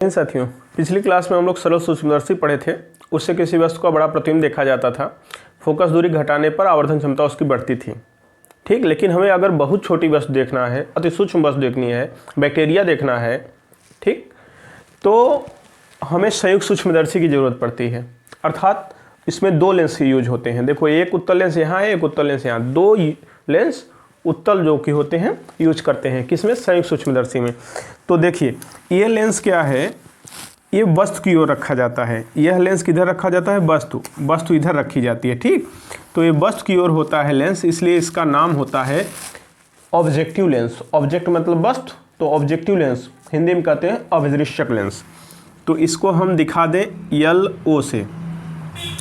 साथियों, पिछली क्लास में हम लोग सरल सूक्ष्मदर्शी पढ़े थे। उससे किसी वस्तु का बड़ा प्रतिबिंब देखा जाता था। फोकस दूरी घटाने पर आवर्धन क्षमता उसकी बढ़ती थी। ठीक, लेकिन हमें अगर बहुत छोटी वस्तु देखना है, अति सूक्ष्म वस्तु देखनी है, बैक्टीरिया देखना है, ठीक, तो हमें संयुक्त सूक्ष्मदर्शी की जरूरत पड़ती है। अर्थात इसमें दो लेंस यूज होते हैं। देखो, एक उत्तल लेंस यहाँ है, एक उत्तल लेंस यहाँ, दो लेंस उत्तल जो कि होते हैं यूज करते हैं किसमें? संयुक्त सूक्ष्मदर्शी में। तो देखिए, ये लेंस क्या है, ये वस्तु की ओर रखा जाता है। यह लेंस किधर रखा जाता है? वस्तु इधर रखी जाती है। ठीक, तो ये वस्तु की ओर होता है लेंस, इसलिए इसका नाम होता है ऑब्जेक्टिव लेंस। ऑब्जेक्ट मतलब वस्तु, तो ऑब्जेक्टिव लेंस हिंदी में कहते हैं अभिदृश्यक लेंस। तो इसको हम दिखा दें LO से।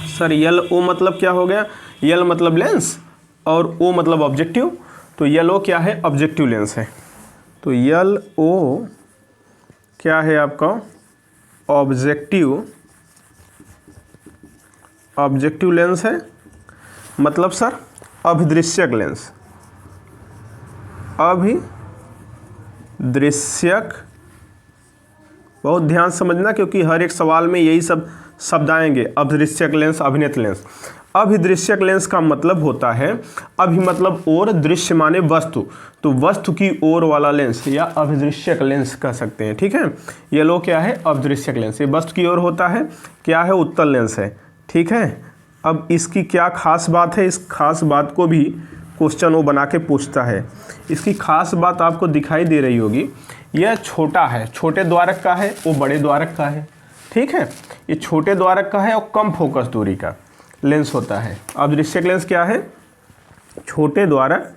सर, LO मतलब क्या हो गया? L मतलब लेंस और O मतलब ऑब्जेक्टिव। तो LO क्या है? ऑब्जेक्टिव लेंस है। तो LO क्या है आपका? ऑब्जेक्टिव लेंस है। मतलब सर अभिदृश्यक लेंस, अभिदृश्यक। बहुत ध्यान समझना, क्योंकि हर एक सवाल में यही सब शब्द आएंगे, अभिदृश्यक लेंस, अभिनेत्र लेंस। अभिदृश्यक लेंस का मतलब होता है, अभि मतलब ओर, दृश्य माने वस्तु, तो वस्तु की ओर वाला लेंस या अभिदृश्यक लेंस कह सकते हैं। ठीक है, ये लो क्या है? अभिदृश्यक लेंस। ये वस्तु की ओर होता है, क्या है? उत्तल लेंस है। ठीक है, अब इसकी क्या खास बात है? इस खास बात को भी क्वेश्चन वो बना के पूछता है। इसकी खास बात आपको दिखाई दे रही होगी। यह छोटा है, छोटे द्वारक का है, वो बड़े द्वारक का है। ठीक है, ये छोटे द्वारक का है और कम फोकस दूरी का लेंस होता है। अभिदृश्यक लेंस क्या है? छोटे द्वारक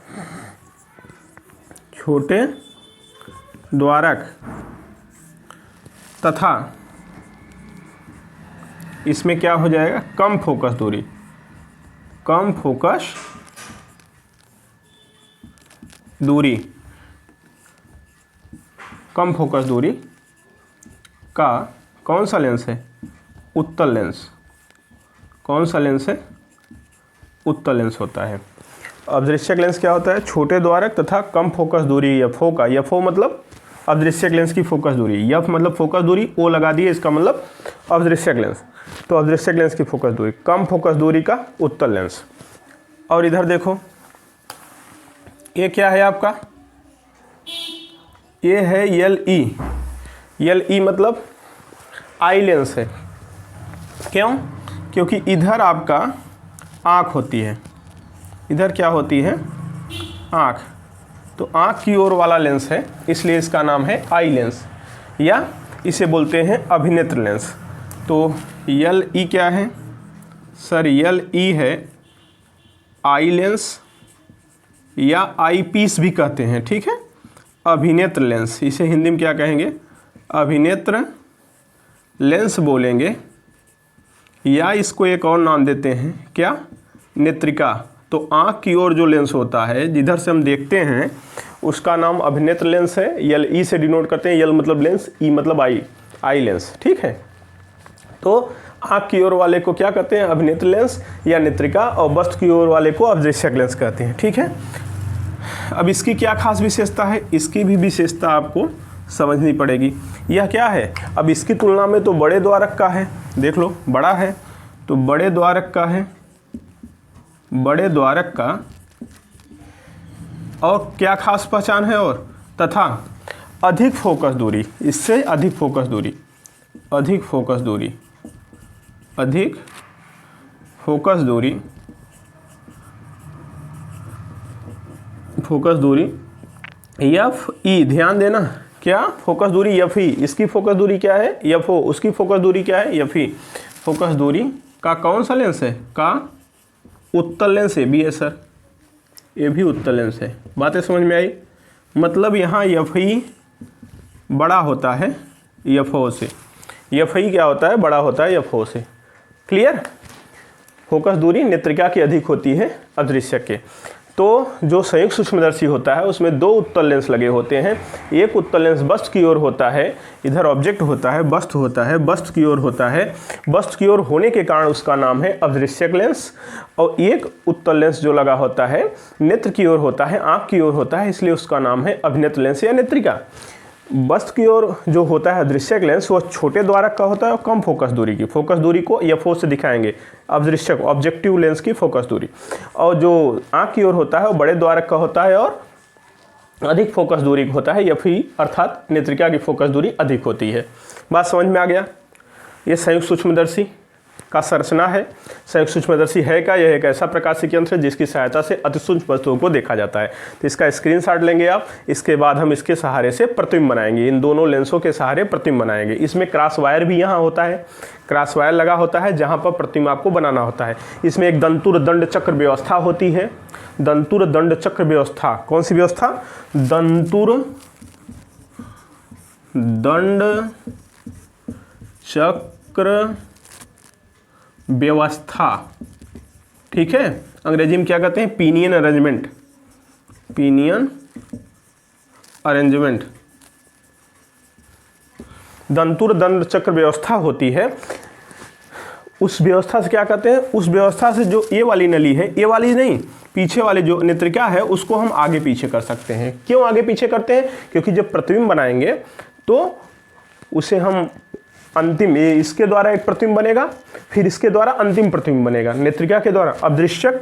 तथा इसमें क्या हो जाएगा? कम फोकस दूरी का कौन सा लेंस है? उत्तल लेंस। कौन सा लेंस है? उत्तल लेंस होता है। अभिदृश्यक लेंस क्या होता है? छोटे द्वारक तथा कम फोकस दूरी एफओ का। एफओ मतलब अभिदृश्यक लेंस की फोकस दूरी, एफ मतलब फोकस दूरी, ओ लगा दिए, इसका मतलब अभिदृश्यक लेंस। तो अभिदृश्यक लेंस की फोकस दूरी, कम फोकस दूरी का उत्तल लेंस। और इधर देखो, ये क्या है आपका? ये है LE मतलब आई लेंस है। क्यों? क्योंकि इधर आपका आँख होती है। इधर क्या होती है? आँख। तो आँख की ओर वाला लेंस है, इसलिए इसका नाम है आई लेंस, या इसे बोलते हैं अभिनेत्र लेंस। तो LE क्या है? सर, LE है आई लेंस या आई पीस भी कहते हैं। ठीक है, अभिनेत्र लेंस, इसे हिंदी में क्या कहेंगे? अभिनेत्र लेंस बोलेंगे, या इसको एक और नाम देते हैं, क्या? नेत्रिका। तो आँख की ओर जो लेंस होता है, जिधर से हम देखते हैं, उसका नाम अभिनेत्र लेंस है। LE से डिनोट करते हैं। L मतलब लेंस, E मतलब आई लेंस। ठीक है, तो आँख की ओर वाले को क्या कहते हैं? अभिनेत्र लेंस या नेत्रिका, और वस्तु की ओर वाले को अभिदृश्यक लेंस कहते हैं। ठीक है, अब इसकी क्या खास विशेषता है? इसकी भी विशेषता आपको समझनी पड़ेगी। यह क्या है? अब इसकी तुलना में तो बड़े द्वारक का है, देख लो, बड़ा है, तो बड़े द्वारक का है, बड़े द्वारक का। और क्या खास पहचान है? और तथा अधिक फोकस दूरी, इससे अधिक फोकस दूरी, अधिक फोकस दूरी FE। ध्यान देना, क्या? फोकस दूरी FE। इसकी फोकस दूरी क्या है? FO। उसकी फोकस दूरी क्या है? FE। फोकस दूरी का कौन सा लेंस है? का उत्तल लेंस है। भी है सर, ये भी उत्तल लेंस है। बातें समझ में आई? मतलब यहाँ FE बड़ा होता है FO से। FE क्या होता है? बड़ा होता है FO से। क्लियर? फोकस दूरी नेत्रिका की अधिक होती है अभिदृश्यक के। तो जो संयुक्त सूक्ष्मदर्शी होता है, उसमें दो उत्तल लेंस लगे होते हैं। एक उत्तल लेंस वस्तु की ओर होता है, इधर ऑब्जेक्ट होता है, वस्तु होता है, वस्तु की ओर होता है। वस्तु की ओर होने के कारण उसका नाम है अभिदृश्यक लेंस। और एक उत्तल लेंस जो लगा होता है नेत्र की ओर होता है, आँख की ओर होता है, इसलिए उसका नाम है अभिनेत्र लेंस या नेत्रिका। वस्तु की ओर जो होता है दृश्यक लेंस वो छोटे द्वारक का होता है और कम फोकस दूरी की। फोकस दूरी को F-O से दिखाएंगे, अब दृश्यक ऑब्जेक्टिव लेंस की फोकस दूरी। और जो आँख की ओर होता है वो बड़े द्वारक का होता है और अधिक फोकस दूरी का होता है, F-E अर्थात नेत्रिका की फोकस दूरी अधिक होती है। बात समझ में आ गया। ये संयुक्त सूक्ष्मदर्शी का संरचना है। संयुक्त सूक्ष्मदर्शी है क्या? यह एक ऐसा प्रकाशिक यंत्र है जिसकी सहायता से अति सूक्ष्म वस्तुओं को देखा जाता है। तो इसका स्क्रीनशॉट लेंगे आप। इसके बाद हम इसके सहारे से प्रतिबिंब बनाएंगे, इन दोनों लेंसों के सहारे प्रतिबिंब बनाएंगे। इसमें क्रॉस वायर भी यहाँ होता है, क्रॉस वायर लगा होता है जहाँ पर प्रतिबिंब आपको बनाना होता है। इसमें एक दंतुर दंड चक्र व्यवस्था होती है। दंतुर दंड चक्र व्यवस्था, कौन सी व्यवस्था? दंतुर दंड चक्र व्यवस्था, ठीक है। अंग्रेजी में क्या कहते हैं? Pinion arrangement, pinion arrangement. दंतुर दंड चक्र व्यवस्था होती है। उस व्यवस्था से क्या कहते हैं? उस व्यवस्था से जो ये वाली नली है, ये वाली नहीं, पीछे वाली जो नेत्रिका है उसको हम आगे पीछे कर सकते हैं। क्यों आगे पीछे करते हैं? क्योंकि जब प्रतिबिंब बनाएंगे तो उसे हम अंतिम, ये इसके द्वारा एक प्रतिबिंब बनेगा, फिर इसके द्वारा अंतिम प्रतिबिंब बनेगा नेत्रिका के द्वारा। अब दृश्यक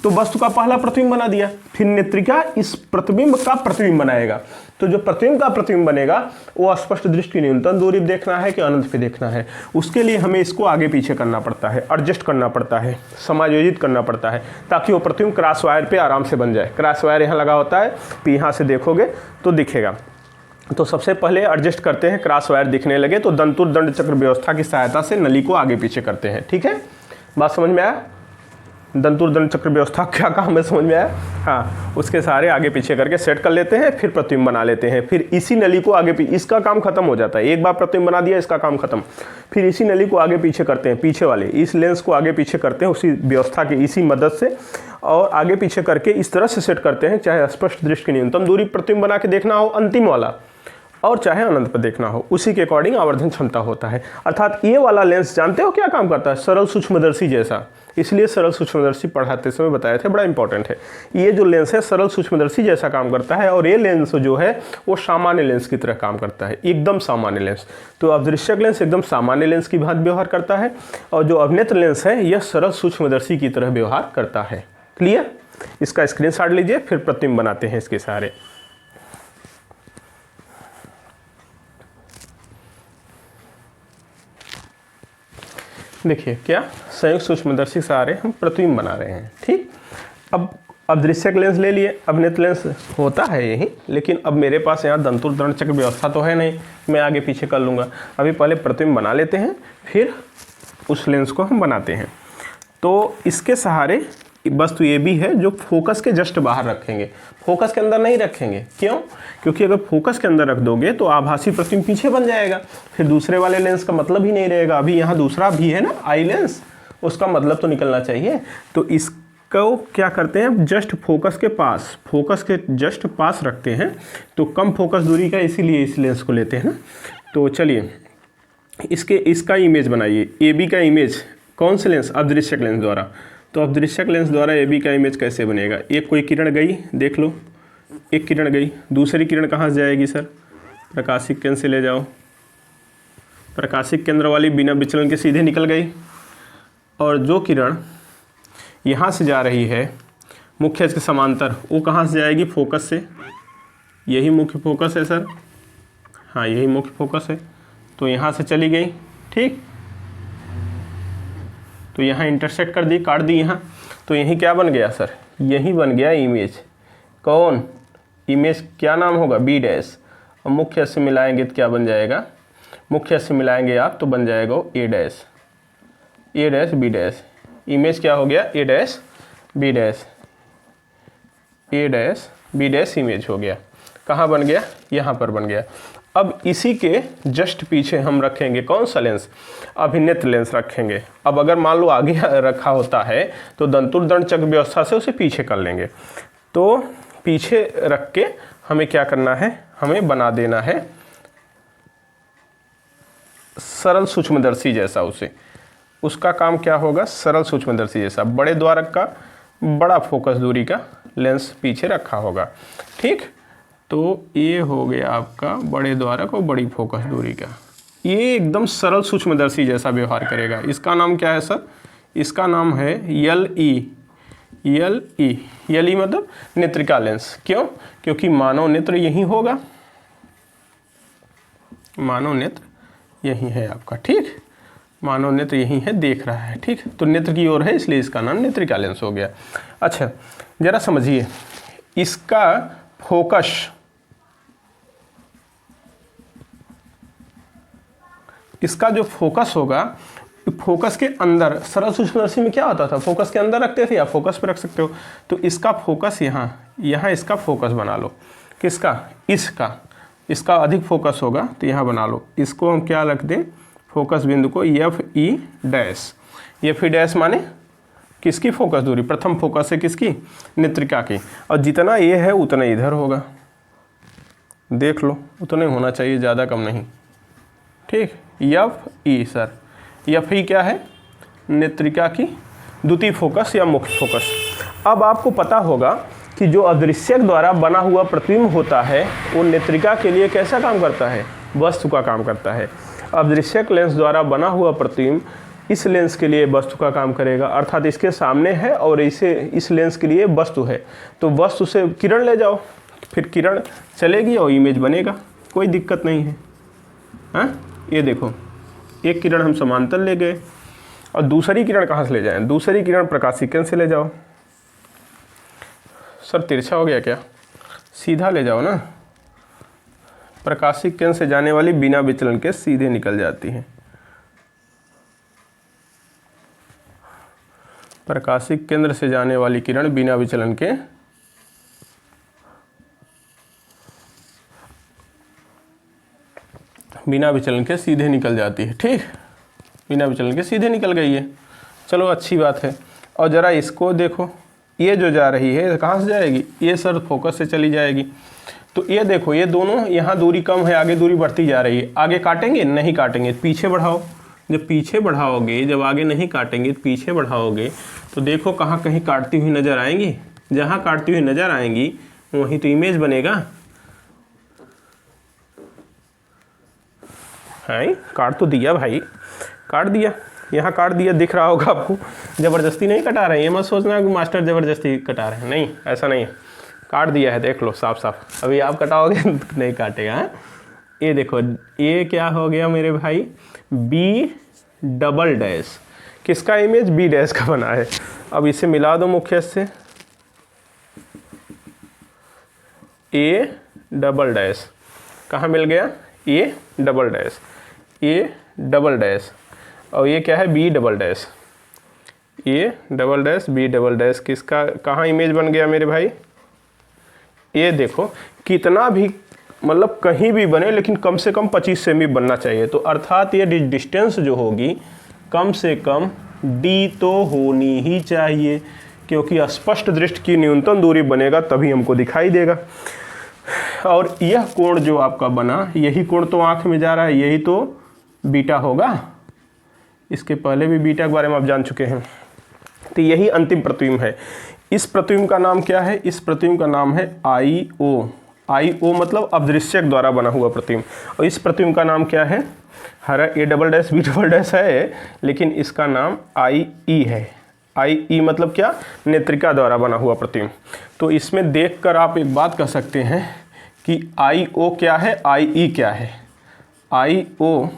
तो वस्तु का पहला प्रतिबिंब बना दिया, फिर नेत्रिका इस प्रतिबिंब का प्रतिबिंब बनाएगा। तो जो प्रतिबिंब का प्रतिबिंब बनेगा वो स्पष्ट दृष्टि की न्यूनतम दूरी पे देखना है कि अनंत पे देखना है, उसके लिए हमें इसको आगे पीछे करना पड़ता है, एडजस्ट करना पड़ता है, समायोजित करना पड़ता है, ताकि वो प्रतिबिंब क्रॉस वायर पे आराम से बन जाए। क्रॉस वायर यहाँ लगा होता है, फिर यहाँ से देखोगे तो दिखेगा। तो सबसे पहले एडजस्ट करते हैं, क्रॉस वायर दिखने लगे तो दंतुर दंड चक्र व्यवस्था की सहायता से नली को आगे पीछे करते हैं। ठीक है, बात समझ में आया? दंतुर दंड चक्र व्यवस्था क्या काम है, समझ में आया? हाँ, उसके सारे आगे पीछे करके सेट कर लेते हैं, फिर प्रतिबिंब बना लेते हैं। फिर इसी नली को आगे पीछे, इसका काम खत्म हो जाता है। एक बार प्रतिबिंब बना दिया, इसका काम खत्म। फिर इसी नली को आगे पीछे करते हैं, पीछे वाले इस लेंस को आगे पीछे करते हैं उसी व्यवस्था की इसी मदद से, और आगे पीछे करके इस तरह से सेट करते हैं, चाहे स्पष्ट दृष्टि की न्यूनतम दूरी प्रतिबिंब बना के देखना हो अंतिम वाला, और चाहे अनंत पर देखना हो, उसी के अकॉर्डिंग आवर्धन क्षमता होता है। अर्थात ये वाला लेंस जानते हो क्या काम करता है? सरल सूक्ष्मदर्शी जैसा। इसलिए सरल सूक्ष्मदर्शी पढ़ाते समय बताए थे, बड़ा इंपॉर्टेंट है। ये जो लेंस है सरल सूक्ष्मदर्शी जैसा काम करता है, और ये लेंस जो है वो सामान्य लेंस की तरह काम करता है, एकदम सामान्य लेंस। तो अदृश्यक लेंस एकदम सामान्य लेंस की भांति व्यवहार करता है, और जो अभिनेत्र लेंस है यह सरल सूक्ष्मदर्शी की तरह व्यवहार करता है। क्लियर? इसका स्क्रीनशॉट लीजिए, फिर प्रतिबिंब बनाते हैं इसके सहारे। देखिए क्या, संयुक्त सूक्ष्मदर्शी सहारे हम प्रतिबिंब बना रहे हैं। ठीक, अब दृश्यक लेंस ले लिए, अभिनेत्र लेंस होता है यही, लेकिन अब मेरे पास यहाँ दंतुर दंड चक्र व्यवस्था तो है नहीं, मैं आगे पीछे कर लूँगा। अभी पहले प्रतिबिंब बना लेते हैं, फिर उस लेंस को हम बनाते हैं। तो इसके सहारे वस्तु ये भी है जो फोकस के जस्ट बाहर रखेंगे, फोकस के अंदर नहीं रखेंगे। क्यों? क्योंकि अगर फोकस के अंदर रख दोगे तो आभासी प्रतिबिंब पीछे बन जाएगा, फिर दूसरे वाले लेंस का मतलब ही नहीं रहेगा। अभी यहाँ दूसरा भी है ना, आई लेंस, उसका मतलब तो निकलना चाहिए। तो इसको क्या करते हैं, जस्ट फोकस के पास, फोकस के जस्ट पास रखते हैं, तो कम फोकस दूरी का, इसीलिए इस लेंस को लेते हैं ना। तो चलिए इसका इमेज बनाइए, AB का इमेज कौन से लेंस? अदृश्यक लेंस द्वारा। तो अब दृश्यक लेंस द्वारा AB का इमेज कैसे बनेगा? एक कोई किरण गई, देख लो, एक किरण गई, दूसरी किरण कहाँ से जाएगी सर? प्रकाशिक केंद्र से ले जाओ, प्रकाशिक केंद्र वाली बिना विचलन के सीधे निकल गई। और जो किरण यहाँ से जा रही है मुख्य अक्ष के समांतर, वो कहाँ से जाएगी? फोकस से। यही मुख्य फोकस है सर, हाँ यही मुख्य फोकस है। तो यहाँ से चली गई, ठीक, तो यहाँ इंटरसेक्ट कर दी, काट दी यहाँ, तो यही क्या बन गया सर? यही बन गया इमेज। कौन? इमेज क्या नाम होगा? B dash. और मुख्य से मिलाएंगे तो क्या बन जाएगा? मुख्य से मिलाएंगे आप तो बन जाएगा A dash, A dash B dash. Image क्या हो गया? A dash B dash, A dash B dash image हो गया। कहाँ बन गया? यहाँ पर बन गया। अब इसी के जस्ट पीछे हम रखेंगे कौन सा लेंस? अभिनेत्र लेंस रखेंगे। अब अगर मान लो आगे रखा होता है तो दंतुर दंड चक्र व्यवस्था से उसे पीछे कर लेंगे। तो पीछे रख के हमें क्या करना है? हमें बना देना है सरल सूक्ष्मदर्शी जैसा उसे। उसका काम क्या होगा? सरल सूक्ष्मदर्शी जैसा, बड़े द्वारक का, बड़ा फोकस दूरी का लेंस पीछे रखा होगा। ठीक, तो ये हो गया आपका बड़े द्वारक और बड़ी फोकस दूरी का। ये एकदम सरल सूक्ष्मदर्शी जैसा व्यवहार करेगा। इसका नाम क्या है सर? इसका नाम है यल ई। मतलब नेत्रिका लेंस। क्यों? क्योंकि मानव नेत्र यही होगा, मानव नेत्र यही है आपका, ठीक। मानव नेत्र यही है, देख रहा है, ठीक। तो नेत्र की ओर है, इसलिए इसका नाम नेत्रिका लेंस हो गया। अच्छा जरा समझिए, इसका फोकस, इसका जो फोकस होगा, फोकस के अंदर, सरल सूक्ष्मदर्शी में क्या होता था, फोकस के अंदर रखते थे, या फोकस पे रख सकते हो। तो इसका फोकस यहाँ इसका फोकस बना लो। किसका? इसका अधिक फोकस होगा तो यहाँ बना लो। इसको हम क्या रख दें, फोकस बिंदु को FE डैश। FE डैश माने किसकी फोकस दूरी? प्रथम फोकस है किसकी? नेत्रिका की। और जितना ये है उतना इधर होगा, देख लो, उतना ही होना चाहिए, ज़्यादा कम नहीं, ठीक। FE सर, FE क्या है? नेत्रिका की द्वितीय फोकस या मुख्य फोकस। अब आपको पता होगा कि जो अदृश्यक द्वारा बना हुआ प्रतिबिंब होता है वो नेत्रिका के लिए कैसा काम करता है? वस्तु का काम करता है। अदृश्यक लेंस द्वारा बना हुआ प्रतिबिंब इस लेंस के लिए वस्तु का काम करेगा, अर्थात इसके सामने है और इस लेंस के लिए वस्तु है। तो वस्तु से किरण ले जाओ, फिर किरण चलेगी और इमेज बनेगा, कोई दिक्कत नहीं है। हाँ, ये देखो, एक किरण हम समांतर ले गए और दूसरी किरण कहाँ से ले जाएं? दूसरी किरण प्रकाशिक केंद्र से ले जाओ। सर तिरछा हो गया क्या? सीधा ले जाओ ना। प्रकाशिक केंद्र से जाने वाली बिना विचलन के सीधे निकल जाती है। प्रकाशिक केंद्र से जाने वाली किरण बिना विचलन के सीधे निकल जाती है, ठीक। बिना विचलन के सीधे निकल गई है, चलो अच्छी बात है। और ज़रा इसको देखो, ये जो जा रही है कहाँ से जाएगी? ये सर फोकस से चली जाएगी। तो ये देखो, ये दोनों, यहाँ दूरी कम है, आगे दूरी बढ़ती जा रही है। आगे काटेंगे? नहीं काटेंगे, पीछे बढ़ाओ। जब पीछे बढ़ाओगे, जब आगे नहीं काटेंगे पीछे बढ़ाओगे, तो देखो कहाँ कहीं काटती हुई नज़र आएंगी। जहाँ काटती हुई नज़र आएंगी वहीं तो इमेज बनेगा। है, काट तो दिया भाई, काट दिया, यहाँ काट दिया, दिख रहा होगा आपको। ज़बरदस्ती नहीं कटा रहे हैं, ये मत सोचना कि मास्टर ज़बरदस्ती कटा रहे हैं, नहीं, ऐसा नहीं है, काट दिया है, देख लो साफ साफ। अभी आप कटाओगे नहीं काटेगा। है, ये देखो, ये क्या हो गया मेरे भाई? B double dash. किसका इमेज? B डैश का बना है। अब इसे मिला दो मुख्य से, A डबल डैश। कहाँ मिल गया? A double dash, A double dash, और ये क्या है? B double dash. A double dash, B double dash, किसका कहाँ इमेज बन गया मेरे भाई? ये देखो, कितना भी मतलब कहीं भी बने, लेकिन कम से कम 25 सेमी बनना चाहिए। तो अर्थात ये डिस्टेंस जो होगी कम से कम D तो होनी ही चाहिए, क्योंकि स्पष्ट दृष्टि की न्यूनतम दूरी बनेगा तभी हमको दिखाई देगा। और यह कोण जो आपका बना, यही कोण तो आँख में जा रहा है, यही तो बीटा होगा। इसके पहले भी बीटा के बारे में आप जान चुके हैं। तो यही अंतिम प्रतिबिंब है। इस प्रतिबिंब का नाम क्या है? इस प्रतिबिंब का नाम है IO। IO मतलब अदृश्यक द्वारा बना हुआ प्रतिबिंब। और इस प्रतिबिंब का नाम क्या है? हरा A double dash B double dash है, लेकिन इसका नाम IE है। IE मतलब क्या? नेत्रिका द्वारा बना हुआ प्रतिबिंब। तो इसमें देखकर आप एक बात कह सकते हैं कि IO क्या है, IE क्या है। IO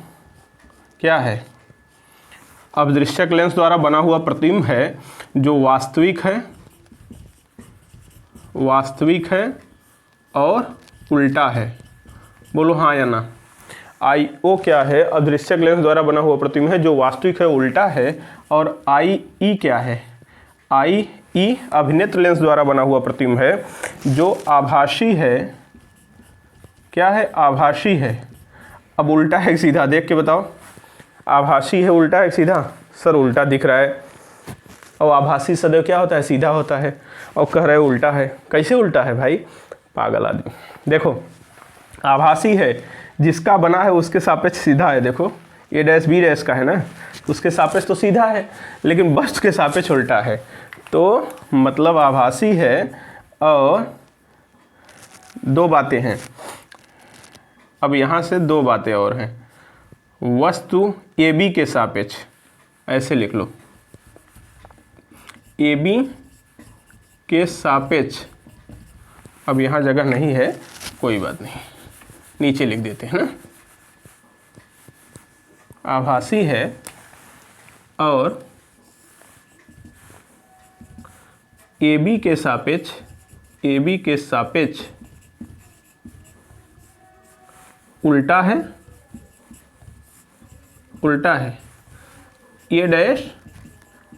क्या है? अदृश्यक लेंस द्वारा बना हुआ प्रतिबिंब है जो वास्तविक है और उल्टा है। बोलो हाँ या ना। IO क्या है? अदृश्यक लेंस द्वारा बना हुआ प्रतिबिंब है जो वास्तविक है, उल्टा है। और IE क्या है? IE अभिनेत्र लेंस द्वारा बना हुआ प्रतिबिंब है जो आभासी है। क्या है? आभासी है। अब उल्टा है सीधा, देख के बताओ, आभासी है उल्टा है सीधा? सर उल्टा दिख रहा है। और आभासी सदैव क्या होता है? सीधा होता है। और कह रहे हो उल्टा है, कैसे उल्टा है भाई? पागल आदमी। देखो, आभासी है, जिसका बना है उसके सापेक्ष सीधा है। देखो A डैश B डैश का है ना, उसके सापेक्ष तो सीधा है, लेकिन वस्तु के सापेक्ष उल्टा है। तो मतलब आभासी है और दो बातें हैं। अब यहाँ से दो बातें और हैं। वस्तु ए बी के सापेक्ष, ऐसे लिख लो, ए बी के सापेक्ष। अब यहाँ जगह नहीं है, कोई बात नहीं, नीचे लिख देते हैं ना। आभासी है और ए बी के सापेक्ष, ए बी के सापेक्ष उल्टा है, उल्टा है। ए डैश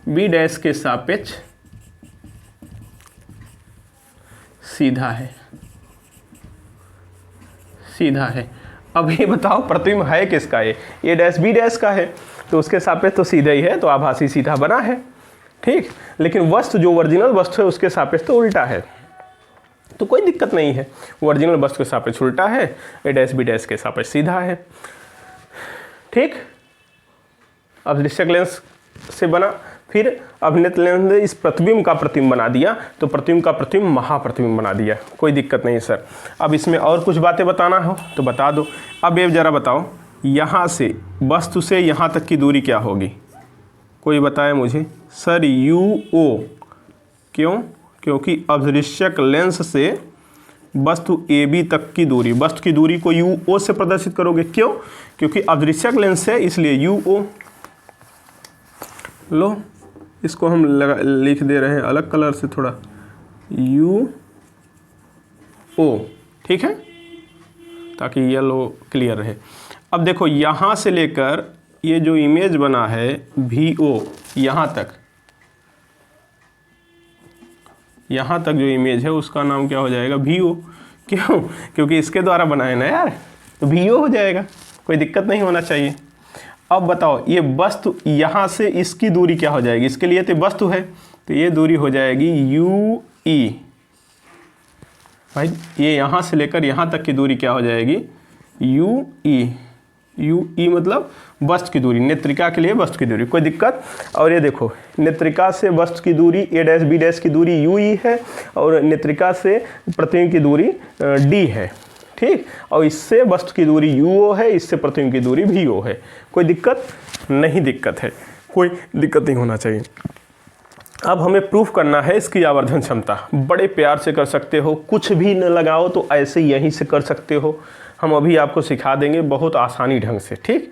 बी डैश के सापेक्ष सीधा है, सीधा है। अब ये बताओ प्रतिबिंब है किसका? ए डैश बी डैश का है, तो उसके सापेक्ष तो सीधा ही है, तो आभासी सीधा बना है, ठीक। लेकिन वस्तु जो ओरिजिनल वस्तु है उसके सापेक्ष तो उल्टा है, तो कोई दिक्कत नहीं है। ओरिजिनल वस्तु के सापेक्ष उल्टा है, ए डैश बी डैश के सापेक्ष सीधा है, ठीक। अब दृश्यक लेंस से बना, फिर अभिनेत लेंस ने इस प्रतिबिंब का प्रतिबिंब बना दिया, तो प्रतिबिंब का प्रतिबिंब महाप्रतिबिंब बना दिया, कोई दिक्कत नहीं सर। अब इसमें और कुछ बातें बताना हो तो बता दो। अब ये ज़रा बताओ, यहाँ से वस्तु से यहाँ तक की दूरी क्या होगी? कोई बताए मुझे। सर यू ओ। क्यों? क्योंकि अदृश्यक लेंस से वस्तु ए बी तक की दूरी, वस्तु की दूरी को यू ओ से प्रदर्शित करोगे। क्यों? क्योंकि अदृश्यक लेंस है, इसलिए यू ओ। लो, इसको हम लिख दे रहे हैं अलग कलर से थोड़ा, यू ओ, ठीक है, ताकि येलो क्लियर रहे। अब देखो यहाँ से लेकर ये जो इमेज बना है वी ओ, यहाँ तक जो इमेज है उसका नाम क्या हो जाएगा? V O. क्यों? क्योंकि इसके द्वारा बनाए ना यार, तो वी ओ हो जाएगा, कोई दिक्कत नहीं होना चाहिए। अब बताओ, ये वस्तु यहाँ से इसकी दूरी क्या हो जाएगी? इसके लिए तो वस्तु है, तो ये दूरी हो जाएगी यू ई। भाई ये यहाँ से लेकर यहाँ तक की दूरी क्या हो जाएगी? You E. यू ई मतलब वस्तु की दूरी, नेत्रिका के लिए वस्तु की दूरी, कोई दिक्कत। और ये देखो, नेत्रिका से वस्तु की दूरी ए डैश बी डैश की दूरी यू ई है, और नेत्रिका से प्रतिबिंब की दूरी डी है, ठीक। और इससे वस्तु की दूरी यू ओ है, इससे प्रतिबिंब की दूरी भी ओ है, कोई दिक्कत नहीं, दिक्कत है, कोई दिक्कत नहीं होना चाहिए। अब हमें प्रूफ करना है इसकी आवर्धन क्षमता। बड़े प्यार से कर सकते हो, कुछ भी न लगाओ तो ऐसे यहीं से कर सकते हो। हम अभी आपको सिखा देंगे बहुत आसानी ढंग से, ठीक,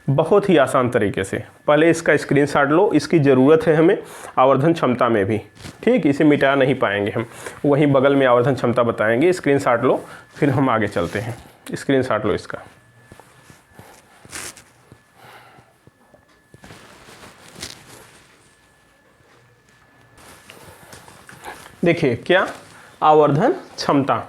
बहुत ही आसान तरीके से। पहले इसका स्क्रीनशॉट लो, इसकी ज़रूरत है हमें आवर्धन क्षमता में भी, ठीक। इसे मिटा नहीं पाएंगे हम, वहीं बगल में आवर्धन क्षमता बताएंगे। स्क्रीनशॉट लो, फिर हम आगे चलते हैं। स्क्रीनशॉट लो इसका। देखिए क्या आवर्धन क्षमता,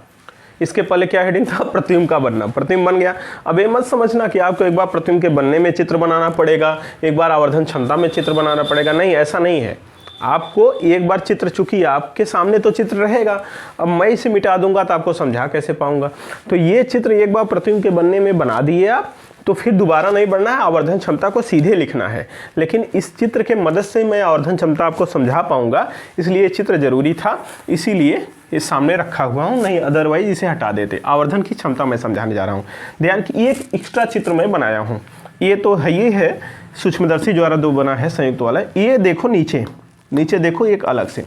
इसके पहले क्या हेडिंग था? प्रतिबिंब का बनना। प्रतिबिंब बन गया। अब ये मत समझना कि आपको एक बार प्रतिबिंब के बनने में चित्र बनाना पड़ेगा, एक बार आवर्धन क्षमता में चित्र बनाना पड़ेगा, नहीं, ऐसा नहीं है। आपको एक बार चित्र, चूंकि आपके सामने तो चित्र रहेगा, अब मैं इसे मिटा दूंगा तो आपको समझा कैसे पाऊंगा। तो ये चित्र एक बार प्रतिबिंब के बनने में बना दिए आप, तो फिर दोबारा नहीं बढ़ना है, आवर्धन क्षमता को सीधे लिखना है। लेकिन इस चित्र के मदद से मैं आवर्धन क्षमता आपको समझा पाऊंगा, इसलिए ये चित्र जरूरी था, इसीलिए ये सामने रखा हुआ हूँ, नहीं अदरवाइज इसे हटा देते। आवर्धन की क्षमता मैं समझाने जा रहा हूँ। ध्यान की एक एक्स्ट्रा चित्र मैं बनाया हूँ, ये तो है, ये है सूक्ष्मदर्शी द्वारा दो बना है संयुक्त वाला। ये देखो नीचे, नीचे देखो एक अलग से,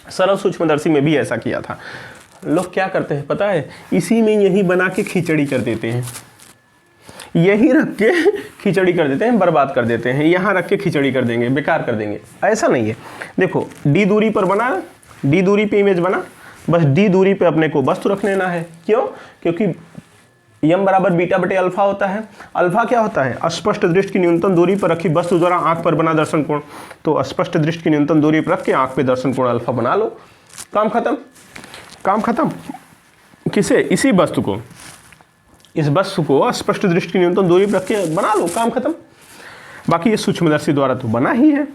सरल सूक्ष्मदर्शी में भी ऐसा किया था। लोग क्या करते हैं पता है? इसी में यही बना के खिचड़ी कर देते हैं, यही रख के खिचड़ी कर देते हैं, बर्बाद कर देते हैं। यहाँ रख के खिचड़ी कर देंगे, बेकार कर देंगे, ऐसा नहीं है। देखो डी दूरी पर बना, डी दूरी पे इमेज बना, बस डी दूरी पे अपने को वस्तु रख लेना है। क्यों? क्योंकि यम बराबर बीटा बटे अल्फा होता है। अल्फा क्या होता है? अस्पष्ट दृष्टि की न्यूनतम दूरी पर रखी वस्तु द्वारा आंख पर बना दर्शन कोण। तो अस्पष्ट दृष्टि की न्यूनतम दूरी पर रख के आंख पे दर्शन कोण अल्फा बना लो, काम खत्म, काम खत्म। किसे? इसी वस्तु को, इस वस्तु को अस्पष्ट दृष्टि की न्यूनतम दूरी पर रख के बना लो, काम खत्म। बाकी ये सूक्ष्मदर्शी द्वारा तो बना ही है।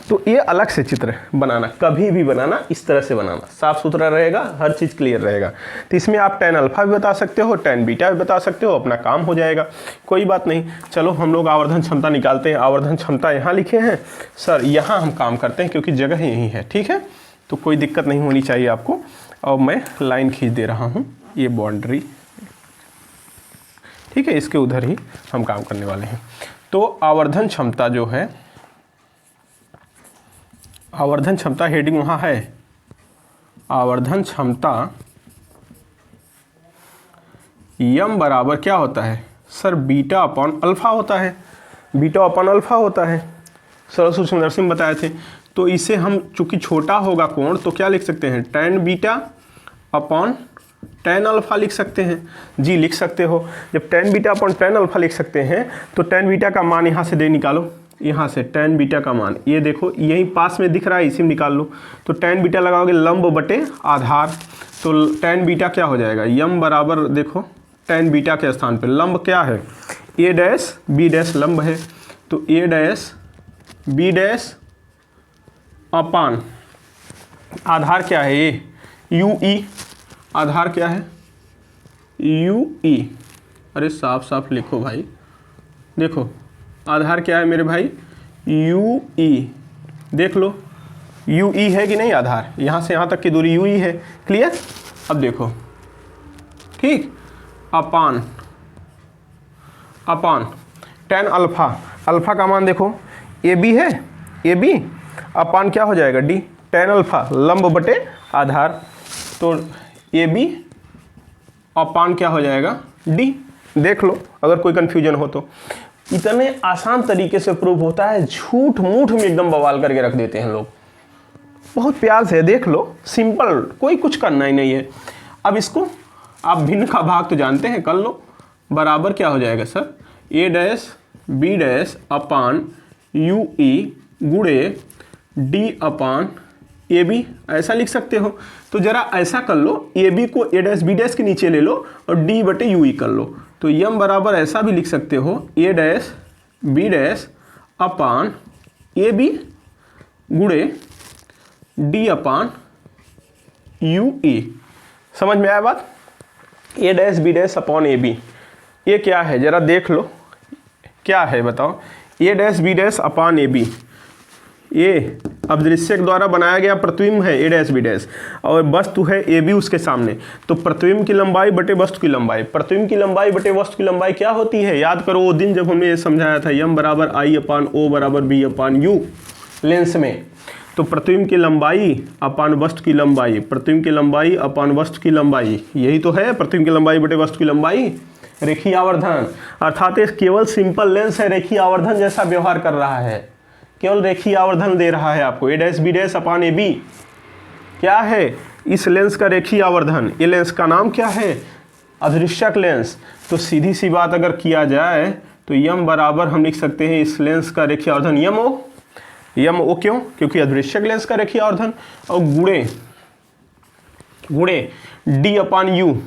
तो ये अलग से चित्र बनाना, कभी भी बनाना इस तरह से बनाना, साफ सुथरा रहेगा, हर चीज़ क्लियर रहेगा। तो इसमें आप tan अल्फा भी बता सकते हो, tan बीटा भी बता सकते हो, अपना काम हो जाएगा, कोई बात नहीं। चलो हम लोग आवर्धन क्षमता निकालते हैं। आवर्धन क्षमता यहाँ लिखे हैं सर, यहाँ हम काम करते हैं क्योंकि जगह यही है, ठीक है। तो कोई दिक्कत नहीं होनी चाहिए आपको। और मैं लाइन खींच दे रहा हूँ, ये बाउंड्री, ठीक है, इसके उधर ही हम काम करने वाले हैं। तो आवर्धन क्षमता जो है, आवर्धन क्षमता हेडिंग वहाँ है, आवर्धन क्षमता यम बराबर क्या होता है सर, बीटा अपॉन अल्फा होता है, बीटा अपॉन अल्फा होता है, सरल सूक्ष्मदर्शी में बताए थे। तो इसे हम चूंकि छोटा होगा कोण तो क्या लिख सकते हैं, tan beta upon tan alpha लिख सकते हैं। जी लिख सकते हो, जब tan beta upon tan alpha लिख सकते हैं तो tan बीटा का मान यहाँ से दे निकालो, यहाँ से tan बीटा का मान ये देखो यहीं पास में दिख रहा है, इसी में निकाल लो। तो tan बीटा लगाओगे लंब बटे आधार, तो tan बीटा क्या हो जाएगा, यम बराबर देखो tan बीटा के स्थान पे लंब क्या है, a डैश b डैश लंब है, तो a dash b dash upon आधार क्या है, ये यू ई, आधार क्या है यू ई, अरे साफ साफ लिखो भाई, देखो आधार क्या है मेरे भाई यू ई, देख लो यू ई है कि नहीं आधार, यहाँ से यहाँ तक की दूरी यू ई है, क्लियर। अब देखो ठीक, अपान अपान tan अल्फा, अल्फा का मान देखो ए बी है, ए बी अपान क्या हो जाएगा डी, tan अल्फा लंब बटे आधार, तो ए बी अपान क्या हो जाएगा डी, देख लो अगर कोई कन्फ्यूजन हो तो। इतने आसान तरीके से प्रूव होता है, झूठ मूठ में एकदम बवाल करके रख देते हैं लोग, बहुत प्यार से देख लो, सिंपल, कोई कुछ करना ही नहीं है। अब इसको आप भिन्न का भाग तो जानते हैं, कर लो, बराबर क्या हो जाएगा sir, A dash B dash upon U E गुणे डी अपान ए बी, ऐसा लिख सकते हो। तो जरा ऐसा कर लो, ए बी को ए डैश बी डैश के नीचे ले लो और डी बटे यू ई कर लो, तो यम बराबर ऐसा भी लिख सकते हो, A dash B dash upon A B गुणे डी अपान यू ई। समझ में आया बात, A dash B dash upon A B, ये क्या है जरा देख लो, क्या है बताओ, A dash B dash upon A B, ये अदृश्यक द्वारा बनाया गया प्रतिबिंब है ए डैश बी डैश, और वस्तु है ए बी उसके सामने, तो प्रतिबिंब की लंबाई बटे वस्तु की लंबाई, प्रतिबिंब की लंबाई बटे वस्तु की लंबाई क्या होती है, याद करो वो दिन जब हमने ये समझाया था, यम बराबर आई अपान ओ बराबर बी अपान यू लेंस में, तो प्रतिबिंब की लंबाई अपान वस्तु की लंबाई, प्रतिबिंब की लंबाई अपान वस्तु की लंबाई, यही तो है प्रतिबिंब की लंबाई बटे वस्तु की लंबाई, रेखीय आवर्धन। अर्थात केवल सिंपल लेंस है, रेखीय आवर्धन जैसा व्यवहार कर रहा है, केवल रेखीय आवर्धन दे रहा है आपको, A dash B dash upon A B क्या है, इस लेंस का रेखीय आवर्धन, ये लेंस का नाम क्या है अदृश्यक लेंस। तो सीधी सी बात अगर किया जाए तो यम बराबर हम लिख सकते हैं इस लेंस का रेखीय आवर्धन यम ओ, यम ओ क्यों, क्योंकि अदृश्यक लेंस का रेखीय आवर्धन, और गुणे गुणे डी अपान यू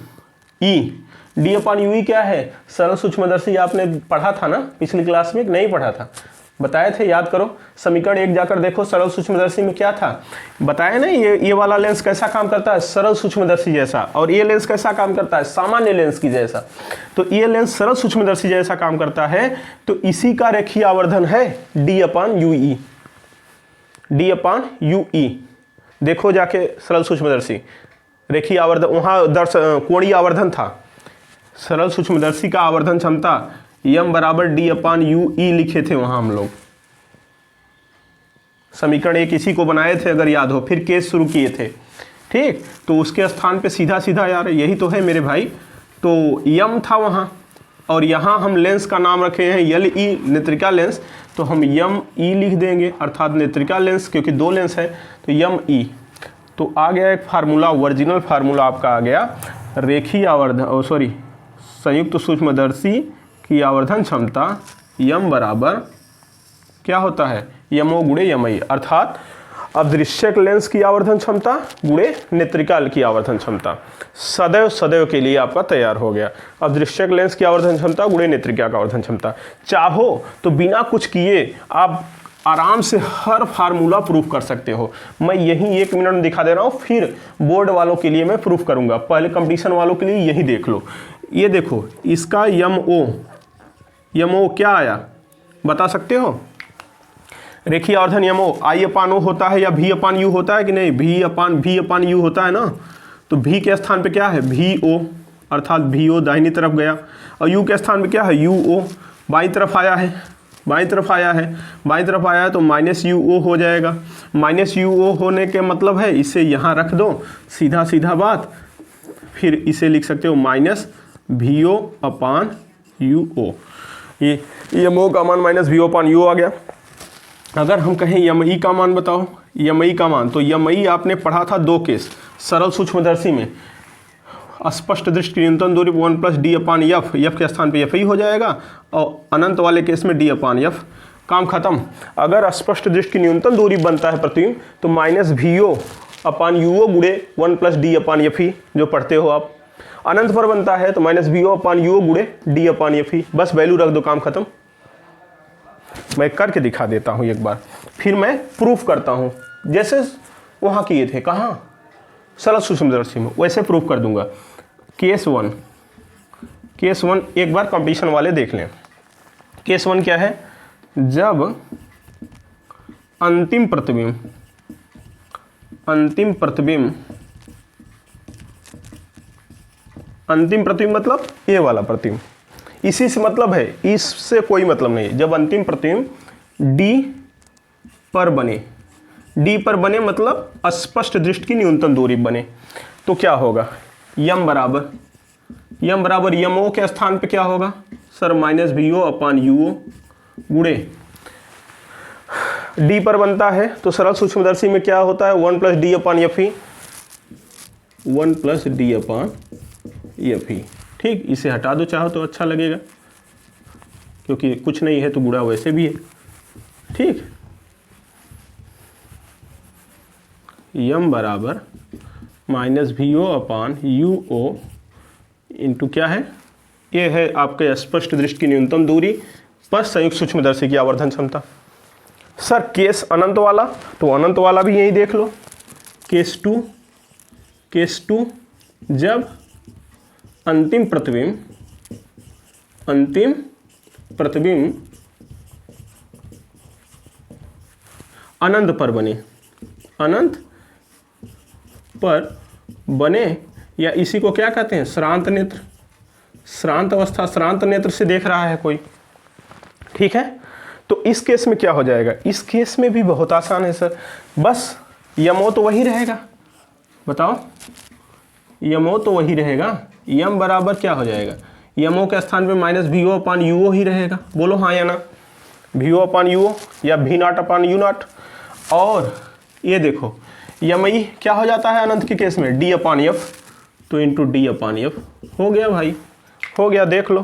ई, डी अपान यू ई क्या है, सरल सूक्ष्मदर्शी आपने पढ़ा था ना पिछली क्लास में, नहीं पढ़ा था, बताए थे, याद करो, समीकरण 1 जाकर देखो, सरल सूक्ष्मदर्शी में क्या था बताया ना, ये वाला लेंस कैसा काम करता है सरल सूक्ष्मदर्शी जैसा, और ये लेंस कैसा काम करता है सामान्य लेंस की जैसा, तो ये लेंस सरल सूक्ष्मदर्शी जैसा काम करता है, तो इसी का रेखीय आवर्धन है डी अपान यू ई, डी अपान यू ई, देखो जाके सरल सूक्ष्मदर्शी रेखीय आवर्धन, वहाँ कोणीय आवर्धन था, सरल सूक्ष्मदर्शी का आवर्धन क्षमता यम बराबर डी अपान यू ई लिखे थे वहां हम लोग, समीकरण एक इसी को बनाए थे अगर याद हो, फिर केस शुरू किए थे, ठीक, तो उसके स्थान पे सीधा सीधा यार यही तो है मेरे भाई, तो यम था वहां, और यहाँ हम लेंस का नाम रखे हैं यल ई नेत्रिका लेंस, तो हम यम ई लिख देंगे, अर्थात नेत्रिका लेंस, क्योंकि दो लेंस है तो यम ई। तो आ गया एक फार्मूला, ओरिजिनल फार्मूला आपका आ गया, रेखीय आवर्धन सॉरी संयुक्त सूक्ष्मदर्शी की आवर्धन क्षमता यम बराबर क्या होता है यमओ गुणे यमई, अर्थात अदृश्यक लेंस की आवर्धन क्षमता गुणे नेत्रिका की आवर्धन क्षमता, सदैव सदैव के लिए आपका तैयार हो गया, अदृश्यक लेंस की आवर्धन क्षमता गुणे नेत्रिका का आवर्धन क्षमता। चाहो तो बिना कुछ किए आप आराम से हर फार्मूला प्रूफ कर सकते हो, मैं यही 1 मिनट में दिखा दे रहा हूँ, फिर बोर्ड वालों के लिए मैं प्रूफ करूंगा, पहले कंपटीशन वालों के लिए यही देख लो, ये देखो इसका यम ओ क्या आया बता सकते हो, रेखीय आवर्धन यम ओ आई अपान ओ होता है या भी अपान यू होता है कि नहीं, भी अपान यू होता है ना, तो भी के स्थान पे क्या है भी ओ, अर्थात वी ओ दाहिनी तरफ गया, और यू के स्थान पे क्या है, यू ओ बाई तरफ आया है, बाई तरफ आया है, बाई तरफ आया है तो माइनस यू ओ हो जाएगा। माइनस यू ओ होने के मतलब है इसे यहाँ रख दो, सीधा सीधा बात, फिर इसे लिख सकते हो minus V O upon U O. ये एम ओ का मान minus V O upon U आ गया। अगर हम कहें यम ई का मान बताओ, यम ई का मान, तो यम ई आपने पढ़ा था 2 केस सरल सूक्ष्मदर्शी में, स्पष्ट दृष्टि की न्यूनतम दूरी 1 plus D upon F, F के स्थान पे एफ ही हो जाएगा, और अनंत वाले केस में डी अपान एफ, काम खत्म। अगर स्पष्ट दृष्टि की न्यूनतम दूरी बनता है प्रतिबिंब तो minus V O upon U O गुड़े 1 प्लस डी अपान एफ ही, जो पढ़ते हो आप। अनंत पर बनता है तो minus V O upon U O गुड़े डी अपान एफ ही, बस वैल्यू रख दो, काम खत्म। मैं करके दिखा देता हूँ एक बार, फिर मैं प्रूफ करता हूँ, जैसे वहाँ किए थे, कहाँ, सरल सूक्ष्मदर्शी में, वैसे प्रूफ कर दूंगा। केस वन एक बार कंपटीशन वाले देख लें। केस 1 क्या है, जब अंतिम प्रतिबिंब मतलब ये वाला प्रतिबिंब, इसी से मतलब है, इससे कोई मतलब नहीं है। जब अंतिम प्रतिबिंब डी पर बने मतलब स्पष्ट दृष्टि की न्यूनतम दूरी बने, तो क्या होगा, यम बराबर यम ओ के स्थान पे क्या होगा sir, minus V O upon U O गुड़े डी पर बनता है तो सरल सूक्ष्मदर्शी में क्या होता है, 1 प्लस डी अपान एफ ही, 1 प्लस डी अपान एफ ही। ठीक, इसे हटा दो चाहो तो अच्छा लगेगा, क्योंकि कुछ नहीं है तो गुणा वैसे भी है। ठीक, यम बराबर minus V O upon U O into क्या है, ये है आपके स्पष्ट दृष्टि की न्यूनतम दूरी पर संयुक्त सूक्ष्मदर्शी की आवर्धन क्षमता। सर केस अनंत वाला, तो अनंत वाला भी यही देख लो। केस टू जब अंतिम प्रतिबिंब अनंत पर बने, या इसी को क्या कहते हैं, श्रांत नेत्र, श्रांत अवस्था, श्रांत नेत्र से देख रहा है कोई। ठीक है, तो इस केस में क्या हो जाएगा, इस केस में भी बहुत आसान है सर, बस यमो तो वही रहेगा, बताओ, यमो तो वही रहेगा। यम बराबर क्या हो जाएगा, यमो के स्थान पे minus V O upon U O ही रहेगा, बोलो हाँ या ना, we O upon U O या V not upon U not. और ये देखो यम ई क्या हो जाता है अनंत के केस में, डी अपान एफ, तो इंटू डी अपान एफ हो गया भाई, हो गया। देख लो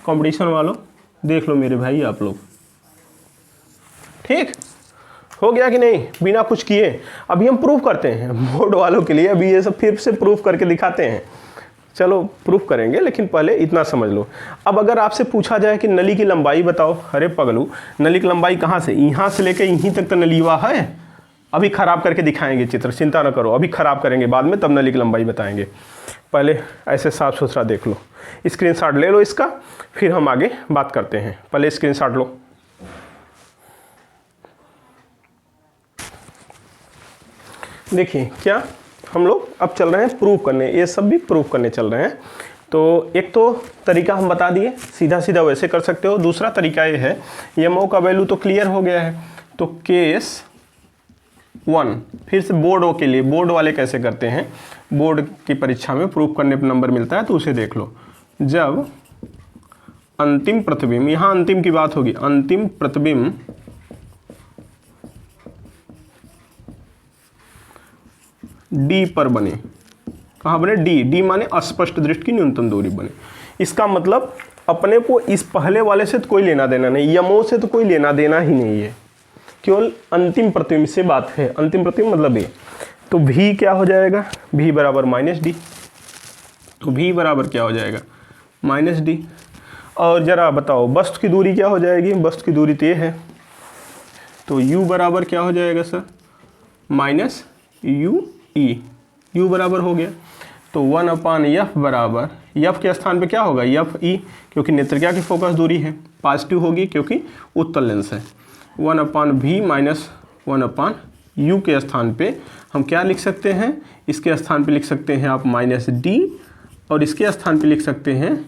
कंपटीशन वालों, देख लो मेरे भाई आप लोग, ठीक हो गया कि नहीं, बिना कुछ किए। अभी हम प्रूफ करते हैं बोर्ड वालों के लिए, अभी ये सब फिर से प्रूफ करके दिखाते हैं। चलो प्रूफ करेंगे, लेकिन पहले इतना समझ लो। अब अगर आपसे पूछा जाए कि नली की लंबाई बताओ, अरे पगलू नली की लंबाई कहाँ से, यहाँ से लेके यहीं तक तो नलीवा है। अभी खराब करके दिखाएंगे चित्र, चिंता ना करो, अभी खराब करेंगे बाद में, तब नली की लंबाई बताएंगे। पहले ऐसे साफ सुथरा देख लो, स्क्रीनशॉट ले लो इसका, फिर हम आगे बात करते हैं। पहले स्क्रीनशॉट लो। देखिए क्या हम लोग अब चल रहे हैं प्रूफ करने, ये सब भी प्रूफ करने चल रहे हैं। तो एक तो तरीका हम बता दिए, सीधा सीधा वैसे कर सकते हो। दूसरा तरीका ये है, यमओ का वैल्यू तो क्लियर हो गया है, तो केस 1 फिर से बोर्ड ओ के लिए, बोर्ड वाले कैसे करते हैं, बोर्ड की परीक्षा में प्रूफ करने पर नंबर मिलता है, तो उसे देख लो। जब अंतिम प्रतिबिंब, यहाँ अंतिम की बात होगी, अंतिम प्रतिबिंब डी पर बने, कहाँ बने, डी, डी माने अस्पष्ट दृष्टि की न्यूनतम दूरी बने। इसका मतलब अपने को इस पहले वाले से तो कोई लेना देना नहीं, यमो से तो कोई लेना देना ही नहीं है, केवल अंतिम प्रतिबिंब से बात है। अंतिम प्रतिबिंब मतलब ये, तो भी क्या हो जाएगा, भी बराबर माइनस डी, तो भी बराबर क्या हो जाएगा, माइनस डी। और जरा बताओ वस्तु की दूरी क्या हो जाएगी, वस्तु की दूरी तो ये है, तो u बराबर क्या हो जाएगा sir, minus you E, u बराबर हो गया। तो 1 अपान एफ बराबर, एफ के स्थान पे क्या होगा, एफ ई, क्योंकि नेत्रज्ञा की फोकस दूरी है, पॉजिटिव होगी क्योंकि उत्तल लेंस है। 1 अपान भी माइनस 1 अपान यू के स्थान पे हम क्या लिख सकते हैं, इसके स्थान पे लिख सकते हैं आप माइनस डी और इसके स्थान पे लिख सकते हैं